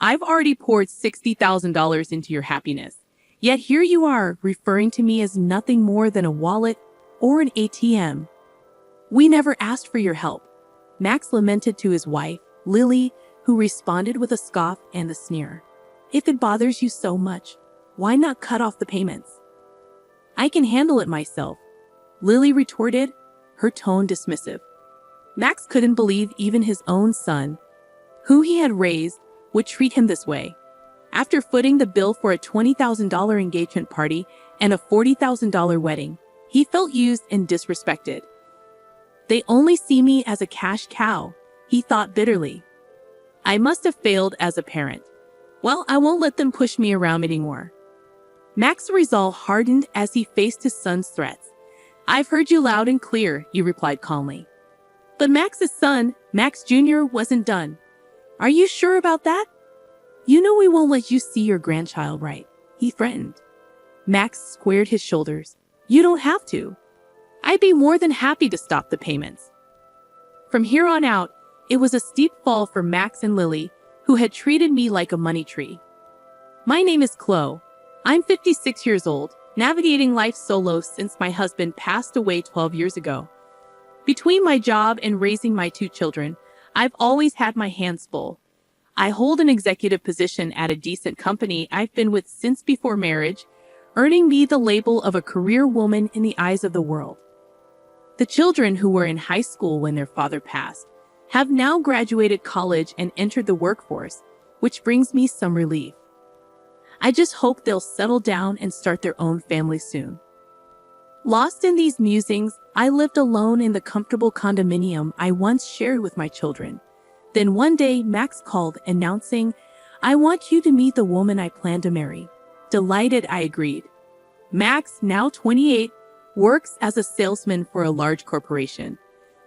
I've already poured $60,000 into your happiness. Yet here you are, referring to me as nothing more than a wallet or an ATM. We never asked for your help. Max lamented to his wife, Lily, who responded with a scoff and a sneer. If it bothers you so much, why not cut off the payments? I can handle it myself, Lily retorted, her tone dismissive. Max couldn't believe even his own son, who he had raised, would treat him this way. After footing the bill for a $20,000 engagement party and a $40,000 wedding, he felt used and disrespected. They only see me as a cash cow, he thought bitterly. I must have failed as a parent. Well, I won't let them push me around anymore. Max's resolve hardened as he faced his son's threats. I've heard you loud and clear, he replied calmly. But Max's son, Max Jr., wasn't done. Are you sure about that? You know we won't let you see your grandchild, right? He threatened. Max squared his shoulders. You don't have to. I'd be more than happy to stop the payments. From here on out, it was a steep fall for Max and Lily, who had treated me like a money tree. My name is Chloe. I'm 56 years old, navigating life solo since my husband passed away 12 years ago. Between my job and raising my 2 children, I've always had my hands full. I hold an executive position at a decent company I've been with since before marriage, earning me the label of a career woman in the eyes of the world. The children who were in high school when their father passed have now graduated college and entered the workforce, which brings me some relief. I just hope they'll settle down and start their own family soon. Lost in these musings, I lived alone in the comfortable condominium I once shared with my children. Then one day, Max called, announcing, I want you to meet the woman I plan to marry. Delighted, I agreed. Max, now 28, works as a salesman for a large corporation.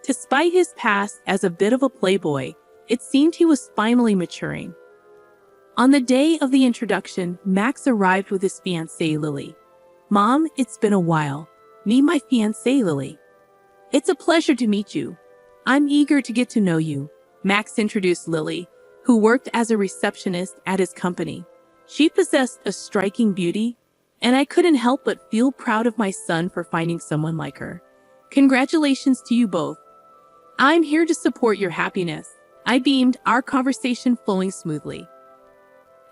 Despite his past as a bit of a playboy, it seemed he was finally maturing. On the day of the introduction, Max arrived with his fiancée, Lily. Mom, it's been a while. Meet my fiancée, Lily. It's a pleasure to meet you. I'm eager to get to know you. Max introduced Lily, who worked as a receptionist at his company. She possessed a striking beauty, and I couldn't help but feel proud of my son for finding someone like her. Congratulations to you both. I'm here to support your happiness. I beamed, our conversation flowing smoothly.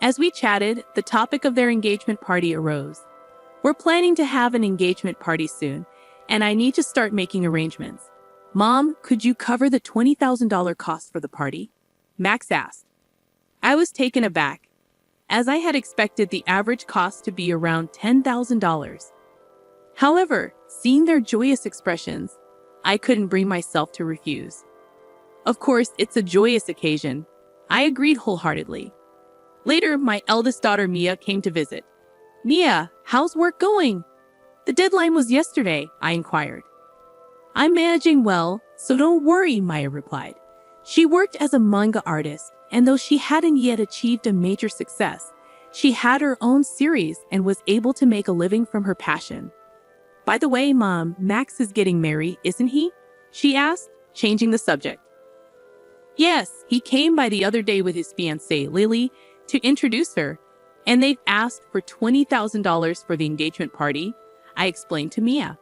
As we chatted, the topic of their engagement party arose. We're planning to have an engagement party soon, and I need to start making arrangements. Mom, could you cover the $20,000 cost for the party? Max asked. I was taken aback, as I had expected the average cost to be around $10,000. However, seeing their joyous expressions, I couldn't bring myself to refuse. Of course, it's a joyous occasion. I agreed wholeheartedly. Later, my eldest daughter Mia came to visit. Mia, how's work going? The deadline was yesterday, I inquired. I'm managing well, so don't worry, Maya replied. She worked as a manga artist, and though she hadn't yet achieved a major success, she had her own series and was able to make a living from her passion. By the way, Mom, Max is getting married, isn't he? She asked, changing the subject. Yes, he came by the other day with his fiancée, Lily, to introduce her, and they've asked for $20,000 for the engagement party, I explained to Mia.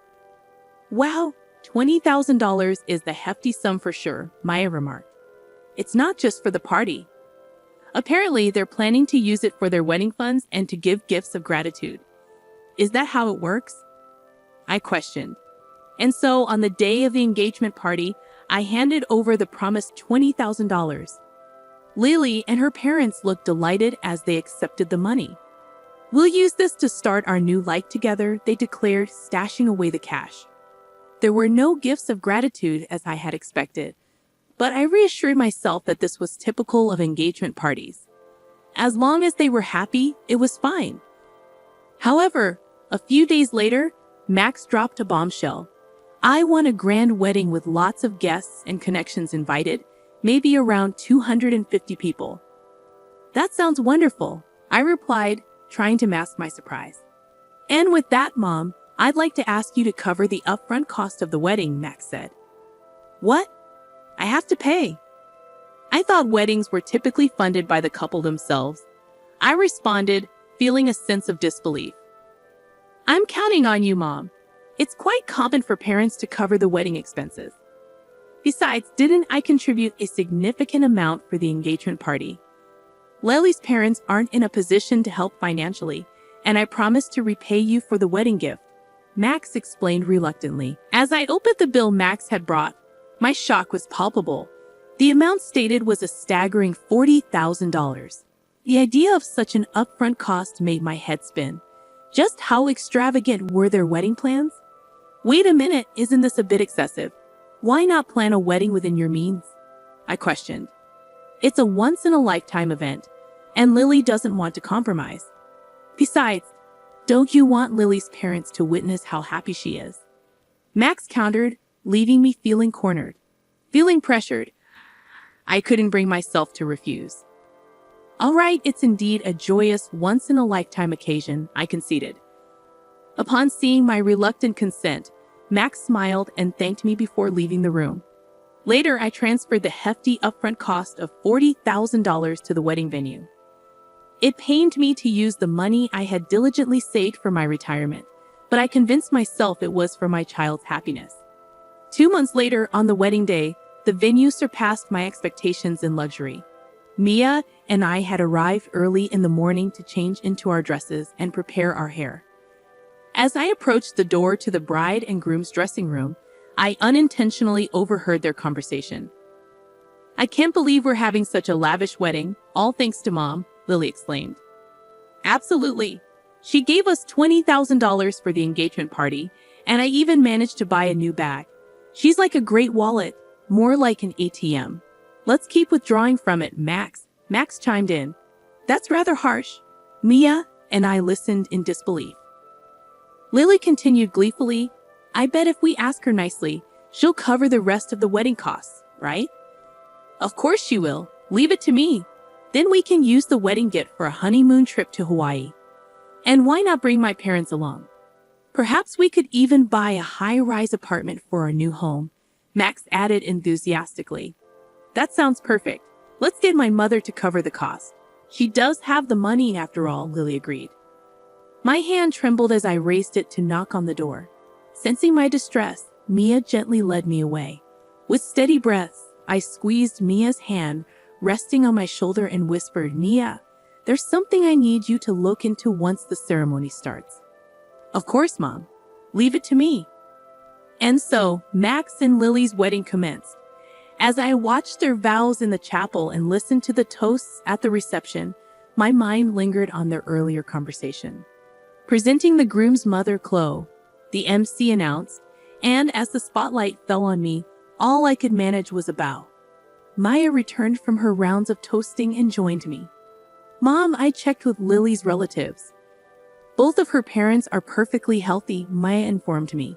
Wow, $20,000 is the hefty sum for sure, Maya remarked. It's not just for the party. Apparently, they're planning to use it for their wedding funds and to give gifts of gratitude. Is that how it works? I questioned. And so, on the day of the engagement party, I handed over the promised $20,000. Lily and her parents looked delighted as they accepted the money. We'll use this to start our new life together, they declared, stashing away the cash. There were no gifts of gratitude as I had expected, but I reassured myself that this was typical of engagement parties. As long as they were happy, it was fine. However, a few days later, Max dropped a bombshell. I want a grand wedding with lots of guests and connections invited, maybe around 250 people. That sounds wonderful, I replied, trying to mask my surprise. And with that, Mom, I'd like to ask you to cover the upfront cost of the wedding, Max said. What? I have to pay. I thought weddings were typically funded by the couple themselves. I responded, feeling a sense of disbelief. I'm counting on you, Mom. It's quite common for parents to cover the wedding expenses. Besides, didn't I contribute a significant amount for the engagement party? Lily's parents aren't in a position to help financially, and I promised to repay you for the wedding gift, Max explained reluctantly. As I opened the bill Max had brought, my shock was palpable. The amount stated was a staggering $40,000. The idea of such an upfront cost made my head spin. Just how extravagant were their wedding plans? Wait a minute, isn't this a bit excessive? Why not plan a wedding within your means? I questioned. It's a once-in-a-lifetime event, and Lily doesn't want to compromise. Besides, don't you want Lily's parents to witness how happy she is? Max countered, leaving me feeling cornered. Feeling pressured, I couldn't bring myself to refuse. All right, it's indeed a joyous once-in-a-lifetime occasion, I conceded. Upon seeing my reluctant consent, Max smiled and thanked me before leaving the room. Later, I transferred the hefty upfront cost of $40,000 to the wedding venue. It pained me to use the money I had diligently saved for my retirement, but I convinced myself it was for my child's happiness. 2 months later, on the wedding day, the venue surpassed my expectations in luxury. Mia and I had arrived early in the morning to change into our dresses and prepare our hair. As I approached the door to the bride and groom's dressing room, I unintentionally overheard their conversation. I can't believe we're having such a lavish wedding, all thanks to Mom, Lily exclaimed. Absolutely. She gave us $20,000 for the engagement party, and I even managed to buy a new bag. She's like a great wallet, more like an ATM. Let's keep withdrawing from it, Max. Max chimed in. That's rather harsh. Mia and I listened in disbelief. Lily continued gleefully, I bet if we ask her nicely, she'll cover the rest of the wedding costs, right? Of course she will. Leave it to me. Then we can use the wedding gift for a honeymoon trip to Hawaii. And why not bring my parents along? Perhaps we could even buy a high-rise apartment for our new home, Max added enthusiastically. That sounds perfect. Let's get my mother to cover the cost. She does have the money after all, Lily agreed. My hand trembled as I raised it to knock on the door. Sensing my distress, Mia gently led me away. With steady breaths, I squeezed Mia's hand, resting on my shoulder and whispered, Mia, there's something I need you to look into once the ceremony starts. Of course, Mom. Leave it to me. And so, Max and Lily's wedding commenced. As I watched their vows in the chapel and listened to the toasts at the reception, my mind lingered on their earlier conversation. Presenting the groom's mother, Chloe, the MC announced, and as the spotlight fell on me, all I could manage was a bow. Maya returned from her rounds of toasting and joined me. Mom, I checked with Lily's relatives. Both of her parents are perfectly healthy, Maya informed me.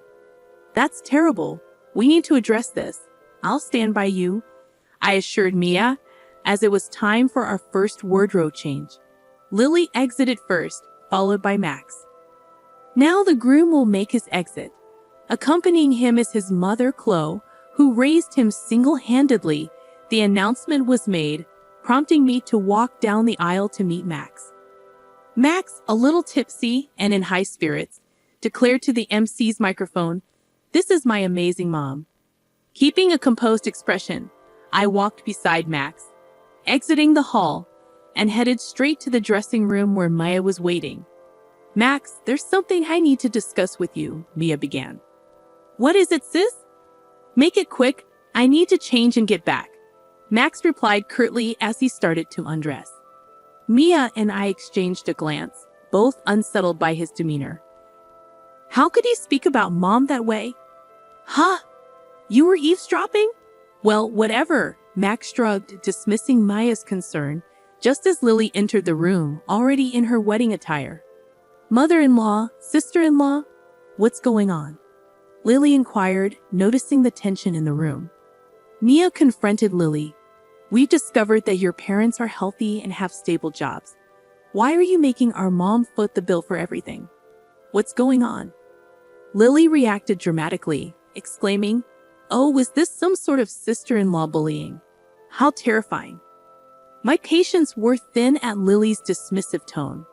That's terrible. We need to address this. I'll stand by you, I assured Mia, as it was time for our first wardrobe change. Lily exited first, followed by Max. Now the groom will make his exit. Accompanying him is his mother, Chloe, who raised him single-handedly. The announcement was made, prompting me to walk down the aisle to meet Max. Max, a little tipsy and in high spirits, declared to the MC's microphone, "This is my amazing mom." Keeping a composed expression, I walked beside Max, exiting the hall, and headed straight to the dressing room where Maya was waiting. Max, there's something I need to discuss with you, Mia began. What is it, sis? Make it quick. I need to change and get back, Max replied curtly as he started to undress. Mia and I exchanged a glance, both unsettled by his demeanor. How could he speak about Mom that way? Huh? You were eavesdropping? Well, whatever, Max shrugged, dismissing Maya's concern, just as Lily entered the room, already in her wedding attire. Mother-in-law, sister-in-law, what's going on? Lily inquired, noticing the tension in the room. Mia confronted Lily. We've discovered that your parents are healthy and have stable jobs. Why are you making our mom foot the bill for everything? What's going on? Lily reacted dramatically, exclaiming, Oh, was this some sort of sister-in-law bullying? How terrifying. My patience wore thin at Lily's dismissive tone.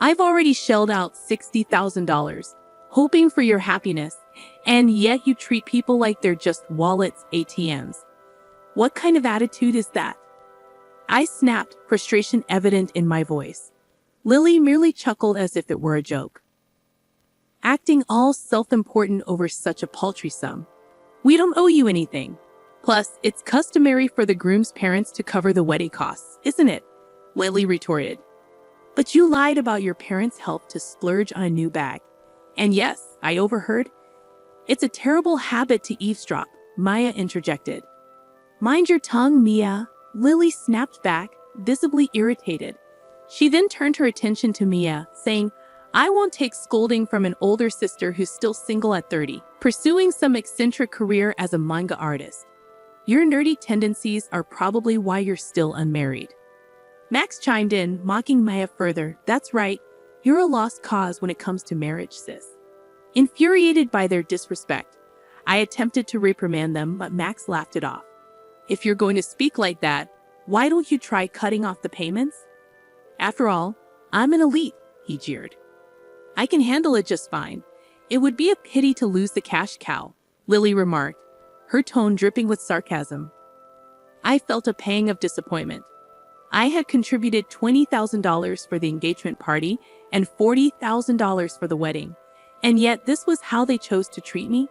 I've already shelled out $60,000, hoping for your happiness, and yet you treat people like they're just wallets, ATMs. What kind of attitude is that? I snapped, frustration evident in my voice. Lily merely chuckled as if it were a joke. Acting all self-important over such a paltry sum. We don't owe you anything. Plus, it's customary for the groom's parents to cover the wedding costs, isn't it? Lily retorted. But you lied about your parents' help to splurge on a new bag. And yes, I overheard. It's a terrible habit to eavesdrop, Maya interjected. Mind your tongue, Mia, Lily snapped back, visibly irritated. She then turned her attention to Mia, saying, I won't take scolding from an older sister who's still single at 30, pursuing some eccentric career as a manga artist. Your nerdy tendencies are probably why you're still unmarried. Max chimed in, mocking Maya further. That's right, you're a lost cause when it comes to marriage, sis. Infuriated by their disrespect, I attempted to reprimand them, but Max laughed it off. If you're going to speak like that, why don't you try cutting off the payments? After all, I'm an elite, he jeered. I can handle it just fine. It would be a pity to lose the cash cow, Lily remarked, her tone dripping with sarcasm. I felt a pang of disappointment. I had contributed $20,000 for the engagement party and $40,000 for the wedding, and yet this was how they chose to treat me?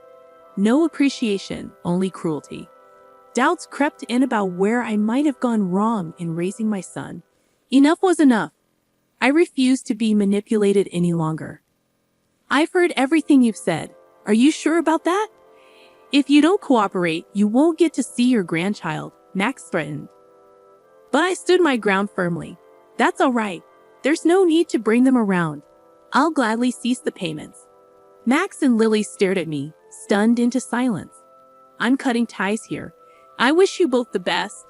No appreciation, only cruelty. Doubts crept in about where I might have gone wrong in raising my son. Enough was enough. I refused to be manipulated any longer. I've heard everything you've said. Are you sure about that? If you don't cooperate, you won't get to see your grandchild, Max threatened. But I stood my ground firmly. That's all right. There's no need to bring them around. I'll gladly cease the payments. Max and Lily stared at me, stunned into silence. I'm cutting ties here. I wish you both the best,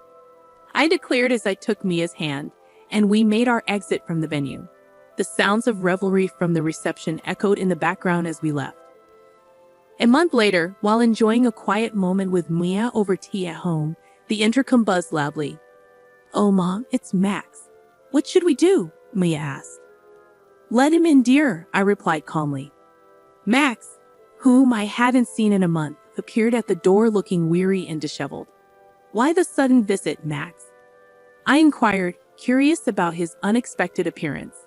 I declared as I took Mia's hand, and we made our exit from the venue. The sounds of revelry from the reception echoed in the background as we left. A month later, while enjoying a quiet moment with Mia over tea at home, the intercom buzzed loudly. Oh, Mom, it's Max. What should we do? Mia asked. Let him in, dear, I replied calmly. Max, whom I hadn't seen in a month, appeared at the door looking weary and disheveled. Why the sudden visit, Max? I inquired, curious about his unexpected appearance.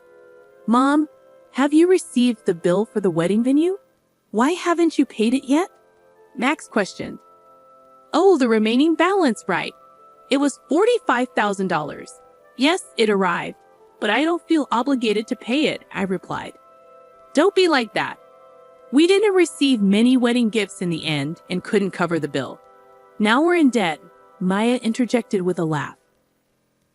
Mom, have you received the bill for the wedding venue? Why haven't you paid it yet? Max questioned. Oh, the remaining balance, right. It was $45,000. Yes, it arrived, but I don't feel obligated to pay it, I replied. Don't be like that. We didn't receive many wedding gifts in the end and couldn't cover the bill. Now we're in debt, Maya interjected with a laugh.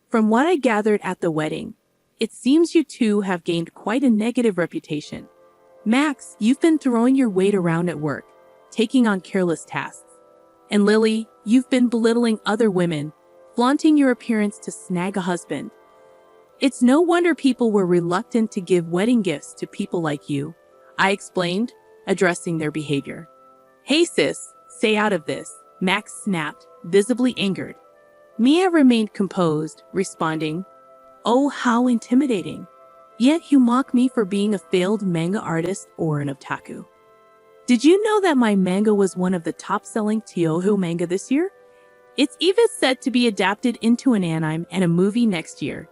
From what I gathered at the wedding, it seems you two have gained quite a negative reputation. Max, you've been throwing your weight around at work, taking on careless tasks. And Lily, you've been belittling other women, flaunting your appearance to snag a husband. It's no wonder people were reluctant to give wedding gifts to people like you, I explained, addressing their behavior. Hey sis, stay out of this, Max snapped, visibly angered. Mia remained composed, responding, Oh, how intimidating. Yet you mock me for being a failed manga artist or an otaku. Did you know that my manga was one of the top-selling Touhou manga this year? It's even set to be adapted into an anime and a movie next year.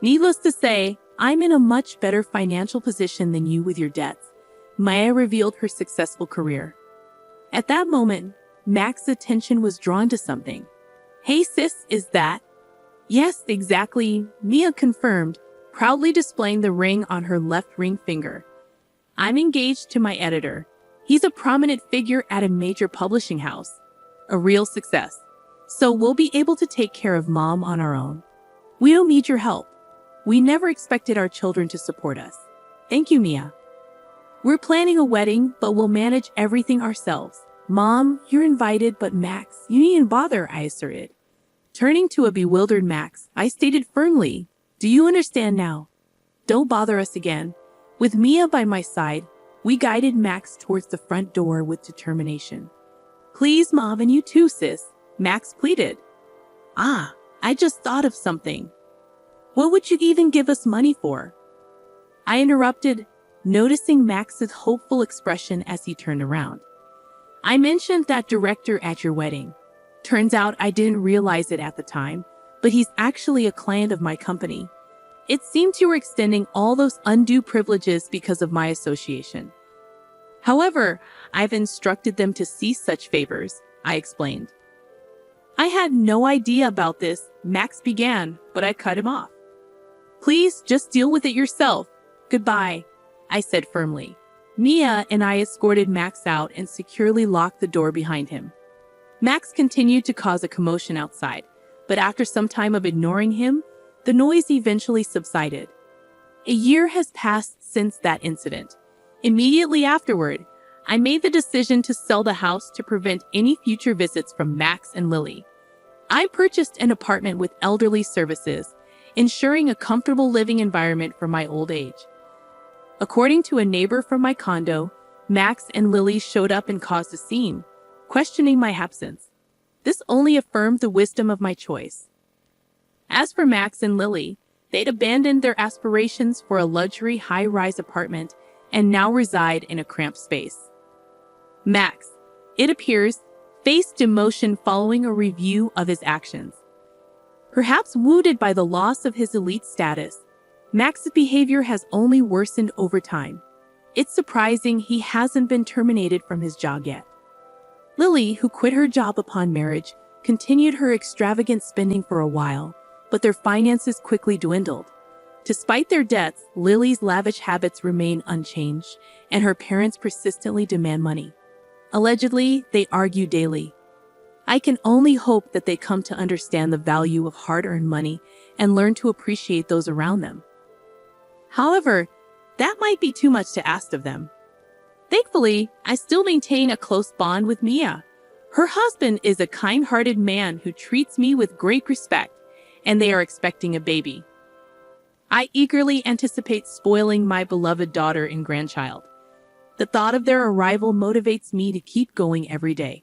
Needless to say, I'm in a much better financial position than you with your debts. Maya revealed her successful career. At that moment, Max's attention was drawn to something. Hey sis, is that? Yes, exactly, Mia confirmed, proudly displaying the ring on her left ring finger. I'm engaged to my editor. He's a prominent figure at a major publishing house. A real success. So we'll be able to take care of Mom on our own. We don't need your help. We never expected our children to support us. Thank you, Mia. We're planning a wedding, but we'll manage everything ourselves. Mom, you're invited, but Max, you needn't bother, I asserted. Turning to a bewildered Max, I stated firmly, Do you understand now? Don't bother us again. With Mia by my side, we guided Max towards the front door with determination. Please, Mom, and you too, sis, Max pleaded. I just thought of something. What would you even give us money for? I interrupted, noticing Max's hopeful expression as he turned around. I mentioned that director at your wedding. Turns out I didn't realize it at the time, but he's actually a client of my company. It seems you were extending all those undue privileges because of my association. However, I've instructed them to cease such favors, I explained. I had no idea about this, Max began, but I cut him off. Please just deal with it yourself. Goodbye, I said firmly. Mia and I escorted Max out and securely locked the door behind him. Max continued to cause a commotion outside, but after some time of ignoring him, the noise eventually subsided. A year has passed since that incident. Immediately afterward, I made the decision to sell the house to prevent any future visits from Max and Lily. I purchased an apartment with elderly services, ensuring a comfortable living environment for my old age. According to a neighbor from my condo, Max and Lily showed up and caused a scene, questioning my absence. This only affirmed the wisdom of my choice. As for Max and Lily, they'd abandoned their aspirations for a luxury high-rise apartment and now reside in a cramped space. Max, it appears, faced demotion following a review of his actions. Perhaps wounded by the loss of his elite status, Max's behavior has only worsened over time. It's surprising he hasn't been terminated from his job yet. Lily, who quit her job upon marriage, continued her extravagant spending for a while, but their finances quickly dwindled. Despite their debts, Lily's lavish habits remain unchanged, and her parents persistently demand money. Allegedly, they argue daily. I can only hope that they come to understand the value of hard-earned money and learn to appreciate those around them. However, that might be too much to ask of them. Thankfully, I still maintain a close bond with Mia. Her husband is a kind-hearted man who treats me with great respect, and they are expecting a baby. I eagerly anticipate spoiling my beloved daughter and grandchild. The thought of their arrival motivates me to keep going every day.